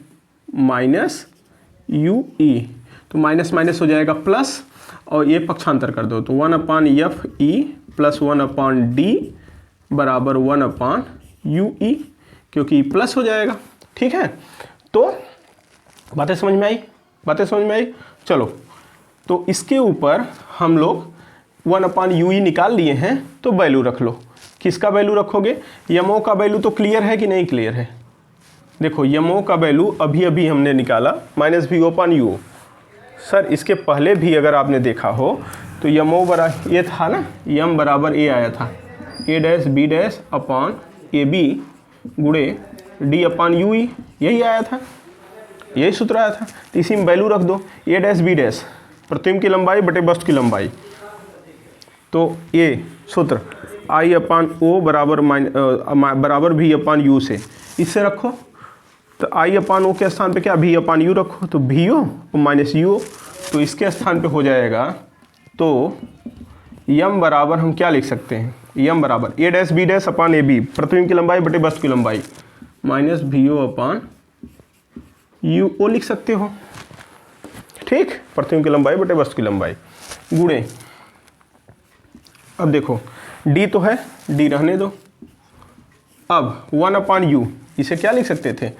माइनस यू ई। तो माइनस माइनस हो जाएगा प्लस, और ये पक्षांतर कर दो तो 1/f(e) प्लस 1/d बराबर 1/u(e), क्योंकि प्लस हो जाएगा। ठीक है, तो बातें समझ में आई? बातें समझ में आई? चलो, तो इसके ऊपर हम लोग 1/u(e) निकाल लिए हैं, तो वैल्यू रख लो। किसका वैल्यू रखोगे? यमो का वैल्यू तो क्लियर है कि नहीं क्लियर है? देखो, यमो का वैल्यू अभी अभी हमने निकाला -v/u। सर इसके पहले भी अगर आपने देखा हो तो यमो बराबर ये था ना, यम बराबर ए आया था, a'(b'/ab गुणे d/u(e), यही आया था, यही सूत्र आया था। तो इसी में वैल्यू रख दो, a'(b') प्रतिबिंब की लंबाई बटे वस्तु की लंबाई। तो ये सूत्र I/O बराबर v/u से, इससे रखो। तो I/O के स्थान पे क्या v/u रखो, तो v/o और माइनस u, तो इसके स्थान पे हो जाएगा। तो यम बराबर हम क्या लिख सकते हैं? यम बराबर a'(b'/ab प्रतिबिंब की लंबाई बटे वस्तु की लंबाई माइनस v/u लिख सकते हो। ठीक, प्रतिबिंब की लंबाई बटे वस्तु की लंबाई गुणे, अब देखो d तो है, d रहने दो। अब 1/u इसे क्या लिख सकते थे,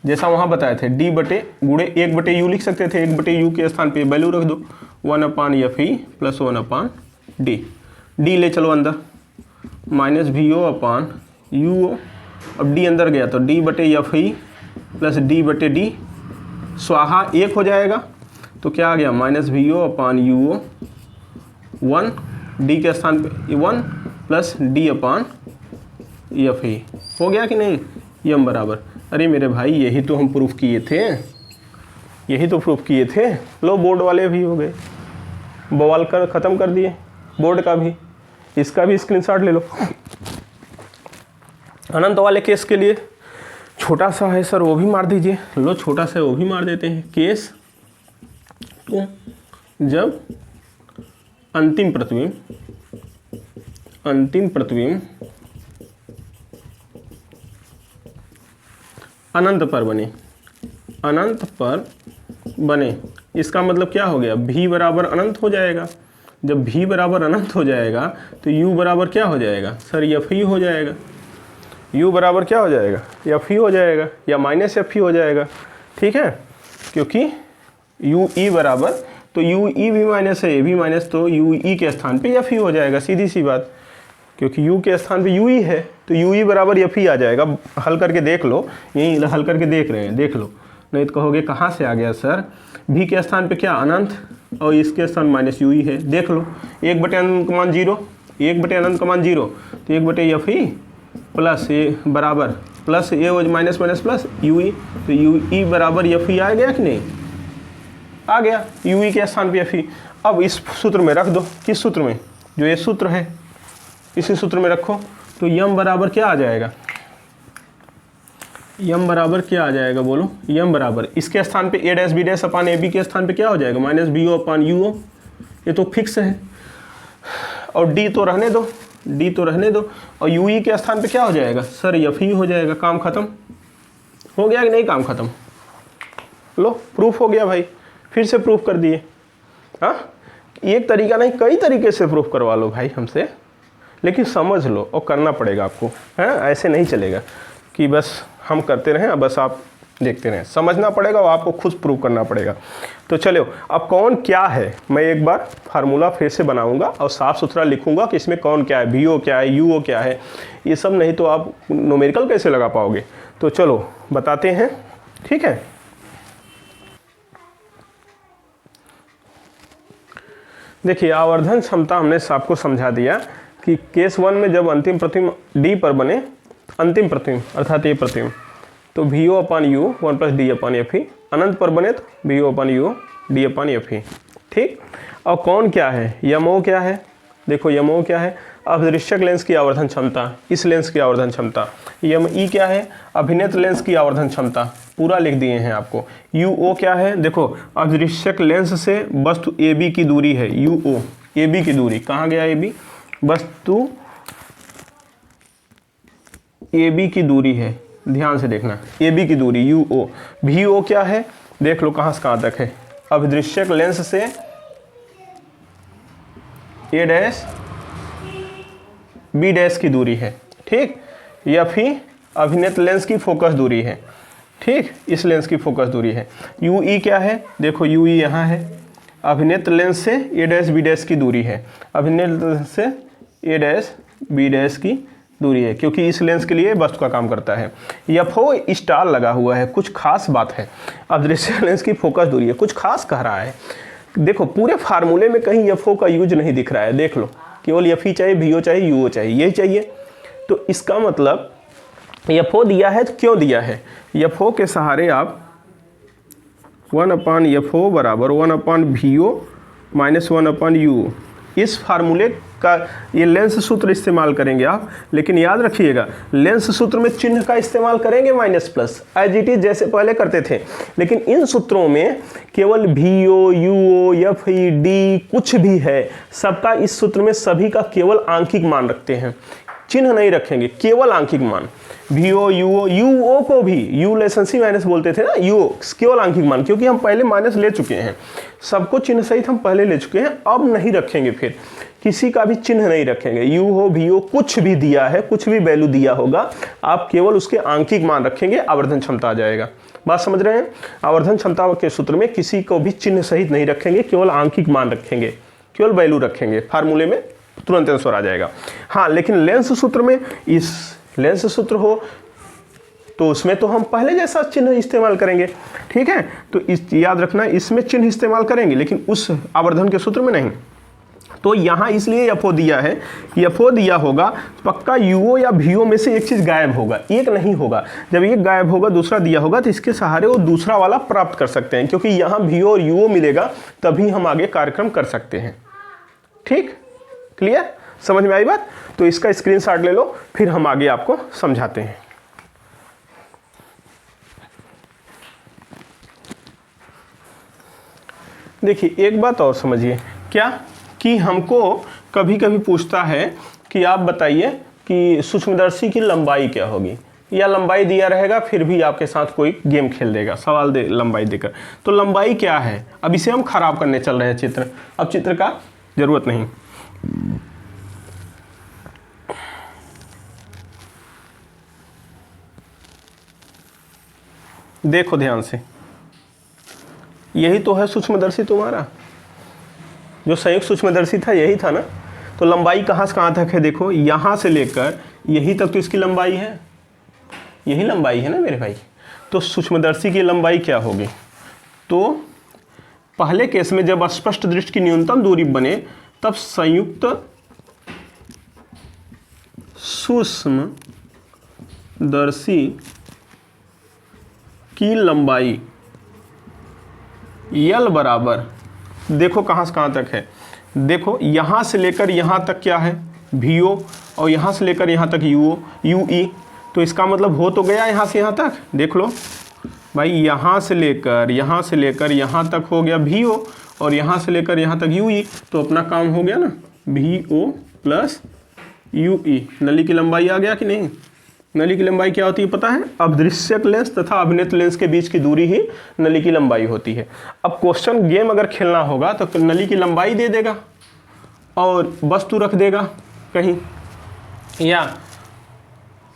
जैसा वहाँ बताए थे, d बटे गुणे 1/u लिख सकते थे। 1/u के स्थान पे वैल्यू रख दो 1/fe प्लस 1/d। d ले चलो अंदर, माइनस v/u। अब d अंदर गया तो d बटे fe प्लस d बटे d, स्वाहा 1 हो जाएगा। तो क्या आ गया, माइनस v/u 1, d के स्थान पे 1 प्लस d/fe हो गया कि नहीं? यम बराबर, अरे मेरे भाई यही तो हम प्रूफ किए थे, यही तो प्रूफ किए थे। लो, बोर्ड वाले भी हो गए, बवाल कर ख़त्म कर दिए बोर्ड का भी, इसका भी स्क्रीनशॉट ले लो। अनंत वाले केस के लिए छोटा सा है सर, वो भी मार दीजिए। लो, छोटा सा वो भी मार देते हैं। केस तो जब अंतिम प्रतिबिंब अनंत पर बने, अनंत पर बने, इसका मतलब क्या हो गया, v बराबर अनंत हो जाएगा। जब v बराबर अनंत हो जाएगा तो u बराबर क्या हो जाएगा सर, f हो जाएगा। u बराबर क्या हो जाएगा, f हो जाएगा, या माइनस f हो जाएगा। ठीक है, क्योंकि u e बराबर, तो u e भी माइनस है, ये भी माइनस, तो u e के स्थान पे f हो जाएगा, सीधी सी बात। क्योंकि u के स्थान पे u e है तो u e बराबर f आ जाएगा। हल करके देख लो, यही हल करके देख रहे हैं, देख लो, नहीं तो कहोगे कहाँ से आ गया सर। v के स्थान पे क्या अनंत, और इसके स्थान माइनस u e है। देख लो, 1/अनंत का मान 0, 1/अनंत का मान 0, तो 1/f प्लस ए बराबर प्लस ए हो minus minus plus u e, तो u e बराबर f आ गया कि नहीं? आ गया, u e के स्थान पे f। अब इस सूत्र में रख दो, किस सूत्र में, जो ये सूत्र है इसी सूत्र में रखो। तो यम बराबर क्या आ जाएगा, यम बराबर क्या आ जाएगा बोलो, यम बराबर इसके स्थान पे a'(b'/ab के स्थान पे क्या हो जाएगा, माइनस v/u। ये तो फिक्स है, और d तो रहने दो, d तो रहने दो, और u e के स्थान पे क्या हो जाएगा सर, f ही हो जाएगा। काम खत्म हो गया कि नहीं? काम खत्म। लो, प्रूफ हो गया भाई, फिर से प्रूफ कर दिए। हाँ, एक तरीका नहीं, कई तरीके से प्रूफ करवा लो भाई हमसे, लेकिन समझ लो और करना पड़ेगा आपको। हैं, ऐसे नहीं चलेगा कि बस हम करते रहें, बस आप देखते रहें, समझना पड़ेगा और आपको खुद प्रूव करना पड़ेगा। तो चलो, अब कौन क्या है, मैं एक बार फार्मूला फिर से बनाऊंगा और साफ़ सुथरा लिखूंगा कि इसमें कौन क्या है, vo क्या है, uo क्या है, ये सब, नहीं तो आप न्यूमेरिकल कैसे लगा पाओगे। तो चलो बताते हैं, ठीक है। देखिए, आवर्धन क्षमता हमने आपको समझा दिया कि केस 1 में जब अंतिम प्रतिबिंब d पर बने, अंतिम प्रतिबिंब अर्थात ये प्रतिबिंब, तो v/u 1 + d/fe, अनंत पर बने तो v/u d/fe। ठीक, और कौन क्या है, यमो क्या है, देखो यमो क्या है, अभिदृश्यक लेंस की आवर्धन क्षमता, इस लेंस की आवर्धन क्षमता। यम ई क्या है, अभिनेत्र लेंस की आवर्धन क्षमता, पूरा लिख दिए हैं आपको। UO क्या है, देखो अभिदृश्यक लेंस से वस्तु AB की दूरी है, UO AB की दूरी, कहाँ गया AB, वस्तु AB की दूरी है, ध्यान से देखना, ए बी की दूरी यू ओ, भी ओ क्या है देख लो कहाँ से कहाँ तक है, अभिदृश्यक लेंस से ए डैश बी डैश की दूरी है, ठीक, या फिर अभिनेत्र लेंस की फोकस दूरी है, ठीक, इस लेंस की फोकस दूरी है। यू ई क्या है, देखो यू ई यहाँ है, अभिनेत्र लेंस से ए डैश बी डैश की दूरी है, अभिनेत्र लेंस से ए डैश बी डैश की दूरी है, क्योंकि इस लेंस के लिए वस्तु का काम करता है। एफओ स्टार लगा हुआ है, कुछ खास बात है, अदृश्य लेंस की फोकस दूरी है, कुछ खास कह रहा है। देखो पूरे फार्मूले में कहीं एफओ का यूज नहीं दिख रहा है, देख लो, केवल एफ ही चाहिए, वी ओ चाहिए, यू ओ चाहिए, यही चाहिए। तो इसका मतलब एफओ दिया है तो क्यों दिया है, एफओ के सहारे आप 1/FO बराबर 1/VO माइनस 1/U, इस फार्मूले का ये लेंस सूत्र इस्तेमाल करेंगे आप। लेकिन याद रखिएगा लेंस सूत्र में चिन्ह का इस्तेमाल करेंगे minus plus, as it is जैसे पहले करते थे। लेकिन इन सूत्रों में केवल VO, UO, FE, D कुछ भी है, सबका इस सूत्र में सभी का केवल आंशिक मान रखते हैं, चिन्ह नहीं रखेंगे, केवल आंशिक मान। VO, UO, UO को भी यू लेसेंसी माइनस बोलते थे ना, UO केवल आंशिक मान, क्योंकि हम पहले माइनस ले चुके हैं, सबको चिन्ह सहित हम पहले ले चुके हैं, अब नहीं रखेंगे, फिर किसी का भी चिन्ह नहीं रखेंगे। यू हो VO कुछ भी दिया है, कुछ भी वैल्यू दिया होगा, आप केवल उसके आंशिक मान रखेंगे, आवर्धन क्षमता आ जाएगा। बात समझ रहे हैं, आवर्धन क्षमता के सूत्र में किसी को भी चिन्ह सहित नहीं रखेंगे, केवल आंशिक मान रखेंगे, केवल वैल्यू रखेंगे, फार्मूले में तुरंत आंसर आ जाएगा। हाँ, लेकिन लेंस सूत्र में, इस लेंस सूत्र हो तो उसमें तो हम पहले जैसा चिन्ह इस्तेमाल करेंगे, ठीक है। तो इस याद रखना, इसमें चिन्ह इस्तेमाल करेंगे लेकिन उस आवर्धन के सूत्र में नहीं। तो यहाँ इसलिए एफओ दिया है, एफओ दिया होगा पक्का यूओ या VO में से एक चीज़ गायब होगा, एक नहीं होगा। जब एक गायब होगा दूसरा दिया होगा तो इसके सहारे वो दूसरा वाला प्राप्त कर सकते हैं, क्योंकि यहाँ VO और UO मिलेगा तभी हम आगे कार्यक्रम कर सकते हैं। ठीक, क्लियर, समझ में आई बात। तो इसका स्क्रीनशॉट ले लो, फिर हम आगे आपको समझाते हैं। देखिए एक बात और समझिए, क्या कि हमको कभी कभी पूछता है कि आप बताइए कि सूक्ष्मदर्शी की लंबाई क्या होगी, या लंबाई दिया रहेगा फिर भी आपके साथ कोई गेम खेल देगा, सवाल दे लंबाई देकर। तो लंबाई क्या है, अब इसे हम खराब करने चल रहे हैं चित्र, अब चित्र का जरूरत नहीं। देखो ध्यान से, यही तो है सूक्ष्मदर्शी तुम्हारा, जो संयुक्त सूक्ष्मदर्शी था यही था ना। तो लंबाई कहाँ से कहाँ तक है, देखो यहाँ से लेकर यही तक तो इसकी लंबाई है, यही लंबाई है ना मेरे भाई। तो सूक्ष्मदर्शी की लंबाई क्या होगी, तो पहले केस में जब स्पष्ट दृष्टि की न्यूनतम दूरी बने तब संयुक्त सूक्ष्मदर्शी की लंबाई L बराबर, देखो कहाँ से कहाँ तक है, देखो यहाँ से लेकर यहाँ तक क्या है VO, और यहाँ से लेकर यहाँ तक UO UE। तो इसका मतलब हो तो गया यहाँ से यहाँ तक, देख लो भाई, यहाँ से लेकर यहाँ तक हो गया VO, और यहाँ से लेकर यहाँ तक UE। तो अपना काम हो गया ना, VO प्लस UE। नली की लंबाई आ गया कि नहीं। नली की लंबाई क्या होती है पता है, अदृश्यक लेंस तथा अभिनेत्र लेंस के बीच की दूरी ही नली की लंबाई होती है। अब क्वेश्चन गेम अगर खेलना होगा तो नली की लंबाई दे देगा और वस्तु रख देगा कहीं, या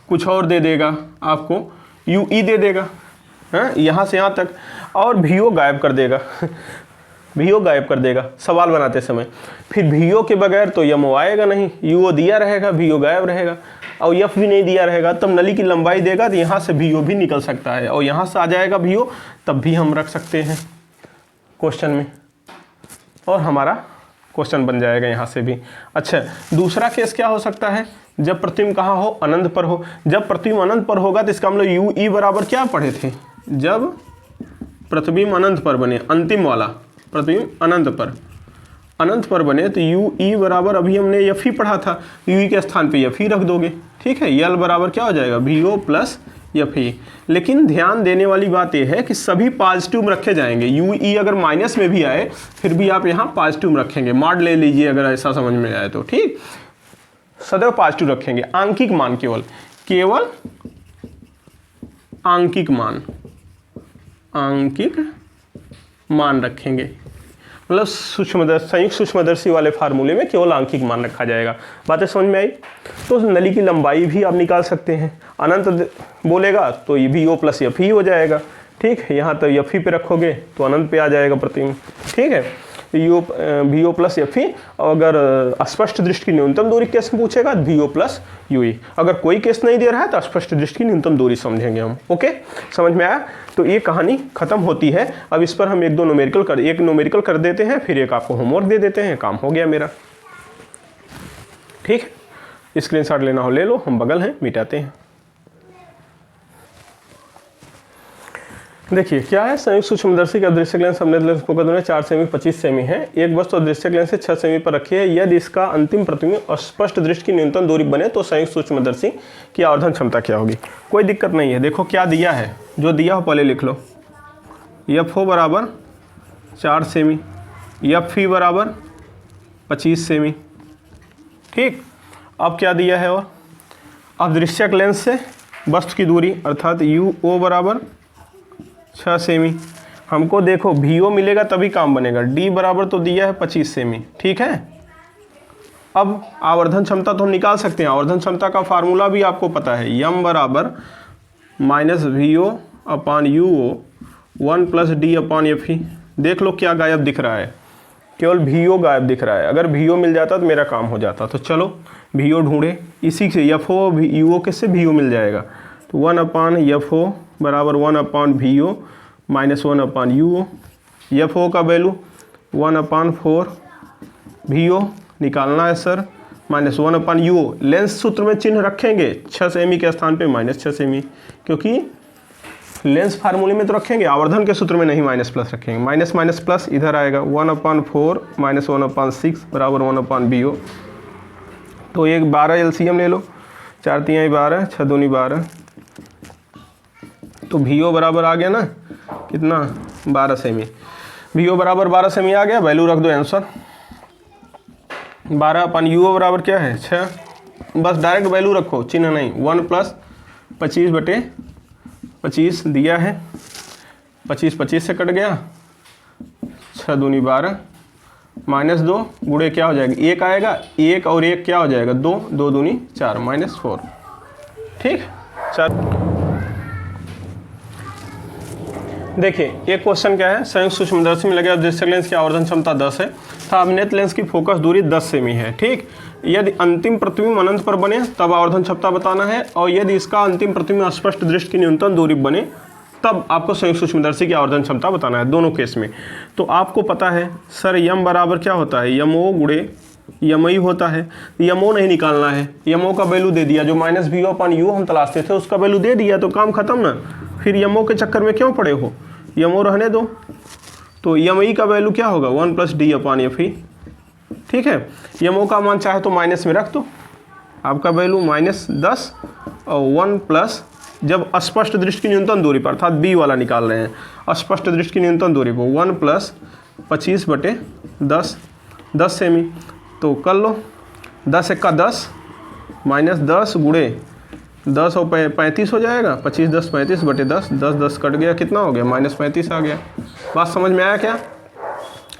कुछ और दे देगा आपको, UE दे देगा, हाँ यहाँ से यहाँ तक, और VO गायब कर देगा VO गायब कर देगा सवाल बनाते समय। फिर VO के बगैर तो MO आएगा नहीं, UO दिया रहेगा, VO गायब रहेगा, और F भी नहीं दिया रहेगा, तब नली की लंबाई देगा तो यहाँ से VO भी निकल सकता है, और यहाँ से आ जाएगा VO, तब भी हम रख सकते हैं क्वेश्चन में, और हमारा क्वेश्चन बन जाएगा यहाँ से भी। अच्छा, दूसरा केस क्या हो सकता है, जब प्रतिबिंब कहाँ हो, अनंत पर हो। जब प्रतिबिंब अनंत पर होगा तो इसका हम लोग UE बराबर क्या पढ़े थे, जब प्रतिबिंब अनंत पर बने, अंतिम वाला प्रतिबिंब अनंत पर बने तो UE बराबर, अभी हमने F ही पढ़ा था, UE के स्थान पे F ही रख दोगे, ठीक है। L बराबर क्या हो जाएगा, VO प्लस FE। लेकिन ध्यान देने वाली बात यह है कि सभी पॉजिटिव रखे जाएंगे, UE अगर माइनस में भी आए फिर भी आप यहाँ पॉजिटिव रखेंगे, मॉड ले लीजिए अगर ऐसा समझ में आए तो, ठीक, सदैव पॉजिटिव रखेंगे। आंशिक मान केवल आंकिक मान रखेंगे। मतलब संयुक्त सूक्ष्मदर्शी वाले फार्मूले में केवल आंकिक मान रखा जाएगा। बातें समझ में आई? तो उस नली की लंबाई भी आप निकाल सकते हैं। अनंत बोलेगा तो ये वी ओ प्लस एफ ही हो जाएगा। ठीक है, यहाँ तो एफ ही पे रखोगे तो अनंत पे आ जाएगा प्रतिबिंब। ठीक है, U V O plus F ही। अगर अस्पष्ट दृष्टि की न्यूनतम दूरी केस में पूछेगा V O plus U E. अगर कोई केस नहीं दे रहा है तो अस्पष्ट दृष्टि की न्यूनतम दूरी समझेंगे हम। ओके, समझ में आया? तो ये कहानी खत्म होती है। अब इस पर हम एक न्यूमेरिकल कर देते हैं, फिर एक आपको होमवर्क दे देते हैं। काम हो गया मेरा। ठीक है, स्क्रीनशॉट लेना हो ले लो, हम बगल हैं, मिटाते हैं। देखिए क्या है, संयुक्त सूक्ष्मदर्शी का अदृश्य लेंस हमने लेंस फोकस दूरी 4 सेमी 25 सेमी है। एक वस्तु अदृश्य लेंस से 6 सेमी पर रखी है। यदि इसका अंतिम प्रतिबिंब स्पष्ट दृष्टि की न्यूनतम दूरी बने तो संयुक्त सूक्ष्मदर्शी की आवर्धन क्षमता क्या होगी? कोई दिक्कत नहीं है। देखो क्या दिया है, जो दिया हो पहले लिख लो। एफ ओ बराबर 4 सेमी, एफ ई बराबर 25 सेमी। ठीक, अब क्या दिया है? और अदृश्यक लेंस से वस्तु की दूरी अर्थात यू ओ बराबर 6 सेमी। हमको देखो वी ओ मिलेगा तभी काम बनेगा। डी बराबर तो दिया है 25 सेमी। ठीक है, अब आवर्धन क्षमता तो हम निकाल सकते हैं। आवर्धन क्षमता का फार्मूला भी आपको पता है, यम बराबर minus V O upon U O 1 plus D upon F E. देख लो क्या गायब दिख रहा है, केवल वी ओ गायब दिख रहा है। अगर वी ओ मिल जाता तो मेरा काम हो जाता। तो चलो वी ओ ढूंढे, इसी से एफ ओ यू ओ किससे वी ओ मिल जाएगा। तो 1 अपान एफ ओ बराबर 1 upon V O minus 1 upon U O. F O का वैल्यू 1 अपान 4 वी ओ निकालना है sir, minus 1 upon U O. Lens सूत्र में चिन्ह रखेंगे 6 सेमी के स्थान पे माइनस 6 सेमी, क्योंकि लेंस फार्मूले में तो रखेंगे, आवर्धन के सूत्र में नहीं माइनस प्लस रखेंगे। माइनस माइनस प्लस इधर आएगा 1 अपान 4 माइनस 1 अपान 6 बराबर 1 अपान वी ओ। तो एक 12 एलसीएम ले लो, 4 3 12 6 2 12। तो वी ओ बराबर आ गया ना कितना, 12 सेमी। वी ओ बराबर 12 सेमी आ गया, वैल्यू रख दो आंसर। 12 अपन यू ओ बराबर क्या है 6, बस डायरेक्ट वैल्यू रखो, चिन्ह नहीं। 1 प्लस 25 बटे 25 दिया है, 25 25 से कट गया, 6 दूनी 12 माइनस 2 गुणे क्या हो जाएगा 1 आएगा, 1 और 1 क्या हो जाएगा 2, 2 दूनी 4 माइनस 4। ठीक, 4। देखिए एक क्वेश्चन क्या है, संयुक्त सूक्ष्मदर्शी में लगे अदृश्य लेंस की आवर्धन क्षमता 10 है तथा अभिनेत लेंस की फोकस दूरी 10 सेमी है। ठीक, यदि अंतिम प्रतिबिंब अनंत पर बने तब आवर्धन क्षमता बताना है, और यदि इसका अंतिम प्रतिबिंब स्पष्ट दृष्टि की न्यूनतम दूरी बने तब आपको संयुक्त सूक्ष्मदर्शी की आवर्धन क्षमता बताना है, दोनों केस में। तो आपको पता है सर यम बराबर क्या होता है, यम ओ गुणे यम ई होता है। यम ओ नहीं निकालना है, यम ओ का वैल्यू दे दिया, जो minus V O upon U हम तलाशते थे उसका वैल्यू दे दिया तो काम खत्म ना। फिर यम ओ के चक्कर में क्यों पड़े हो, यम ओ रहने दो। तो यम ई का वैल्यू क्या होगा 1 प्लस डी अपान एफ ई। ठीक है, यम ओ का मान चाहे तो माइनस में रख दो, आपका वैल्यू माइनस 10 और 1 प्लस, जब अस्पष्ट दृष्टि की न्यूनतम दूरी पर अर्थात बी वाला निकाल रहे हैं, अस्पष्ट दृष्टि की न्यूनतम दूरी पर 1 प्लस 25 बटे 10 10 सेमी। तो कर लो 10 1 का 10 माइनस 10 गुणे 10 और 35 हो जाएगा, 25 10 35 बटे 10 10 10 कट गया, कितना हो गया माइनस 35 आ गया। बात समझ में आया क्या?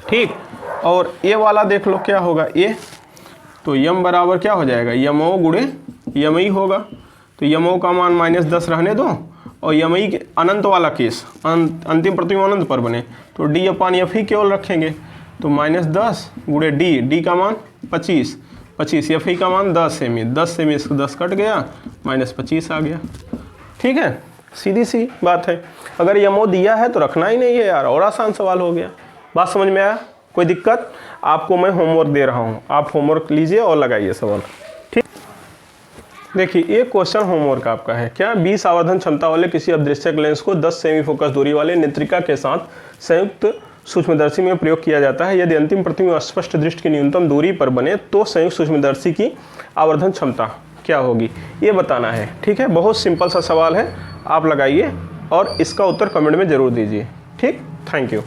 ठीक, और ए वाला देख लो क्या होगा ए, तो यम बराबर क्या हो जाएगा यम ओ गुणे यम ई होगा। तो यम ओ का मान माइनस 10 रहने दो, और यम ई के अनंत वाला केस अंतिम प्रतिबिंब अनंत पर बने तो डी अपान एफ ही केवल रखेंगे। तो माइनस 10 गुणे डी का मान 25 25 एफ ई का मान 10 सेमी, 10 सेमी इसको 10 कट गया, माइनस 25 आ गया। ठीक है, सीधी सी बात है। अगर यमओ दिया है तो रखना ही नहीं है यार, और आसान सवाल हो गया। बात समझ में आया? कोई दिक्कत? आपको मैं होमवर्क दे रहा हूँ, आप होमवर्क लीजिए और लगाइए सवाल। ठीक, देखिए एक क्वेश्चन होमवर्क आपका है क्या, 20 आवर्धन क्षमता वाले किसी अदृश्यक लेंस को 10 सेमी फोकस दूरी वाले नेत्रिका के साथ संयुक्त सूक्ष्मदर्शी में प्रयोग किया जाता है। यदि अंतिम प्रतिबिंब स्पष्ट दृष्टि की न्यूनतम दूरी पर बने तो संयुक्त सूक्ष्मदर्शी की आवर्धन क्षमता क्या होगी, ये बताना है। ठीक है, बहुत सिंपल सा सवाल है, आप लगाइए और इसका उत्तर कमेंट में जरूर दीजिए। ठीक, थैंक यू।